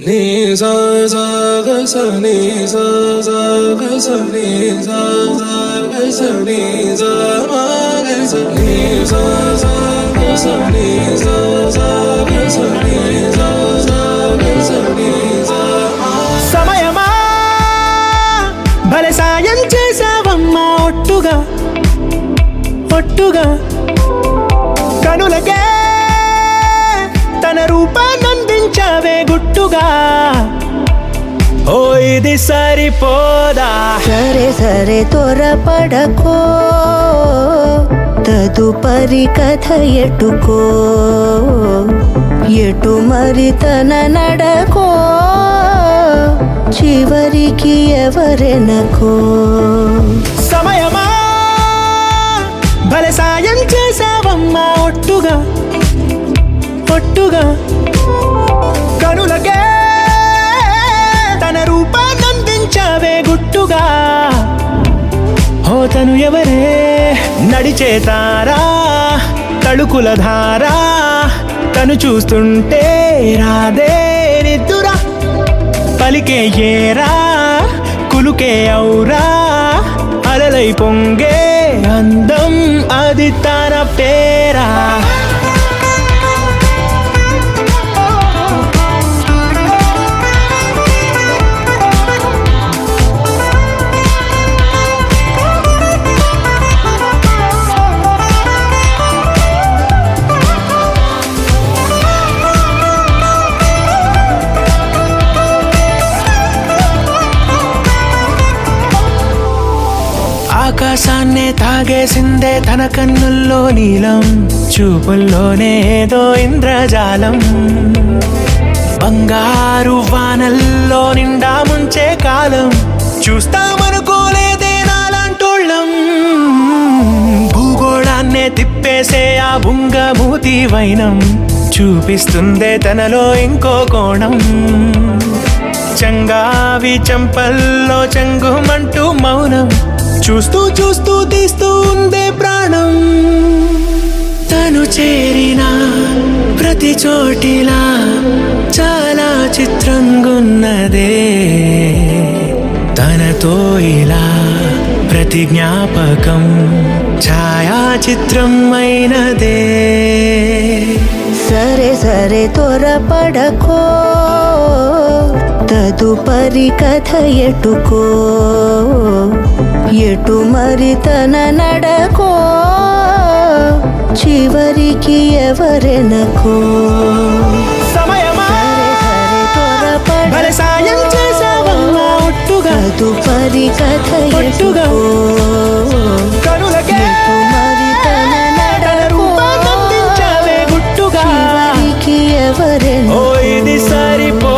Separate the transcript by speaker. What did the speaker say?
Speaker 1: నీ సా సా గ స నీ సా సా గ స నీ సా సా గ స నీ సా మా గ స నీ సా సా గ స నీ సా సా గ స నీ సా సా గ స నీ సా మా.
Speaker 2: సమయమా భలే సాయం చేసావమ్మా ఒట్టుగా ఒట్టుగా కనులకే తన రూపాన్నందించావే గుట్టుగా. ఓ ఇది సరిపోదా?
Speaker 3: సరే సరే త్వరపడకో, తదుపరి కథ ఎటుకో, ఎటు మరి తన నడకో, చివరికి ఎవరెనకో.
Speaker 2: సమయమా భలే సాయం చేసావమ్మా ఒట్టుగా ఒట్టుగా కనులకే తన రూపాన్నందించావే గుట్టుగా. ఓ తను ఎవరే? నడిచే తారా, తళుకుల ధారా, తను చూస్తుంటే రాదే నిద్దురా. పలికే ఏరా, కులుకే ఔరా, అలలై పొంగే అందం అది తన పేరా. ఆకాశాన్నే తాగేసిందే తన కన్నుల్లో నీలం, చూపుల్లోనే ఏదో ఇంద్రజాలం. బంగారు వానల్లో నిండా ముంచే కాలం, చూస్తామనుకోలేదే నాలాంటోళ్ళం. భూగోళాన్నే తిప్పేసే ఆ బుంగమూతి వైనం, చూపిస్తుందే తనలో ఇంకో కోణం. చంగావి చంపల్లో చంగుమంటూ మౌనం, చూస్తూ చూస్తూ తీస్తూ ఉందే ప్రాణం. తను చేరిన ప్రతి చోటిలా చాలా చిత్రంగున్నదే, తనతో ఇలా ప్రతి జ్ఞాపకం ఛాయాచిత్రం అయినదే.
Speaker 3: సరే సరే త్వరపడకో, తదుపరి కథ ఎటుకో, ఎటు మరి తన నడకో, చివరికి ఎవరెనకో.
Speaker 2: సమయమా భలే సాయం చేసావమ్మా ఒట్టుగా
Speaker 3: తదుపరి కథ
Speaker 2: ఒట్టుగా
Speaker 3: ఎటుకో,
Speaker 2: కనులకే
Speaker 3: ఎటు మరి తన నడకో,
Speaker 2: రూపాన్నందించావే గుట్టుగా.
Speaker 3: చివరికి ఎవరెనకో.
Speaker 2: ఓ ఇది సరిపో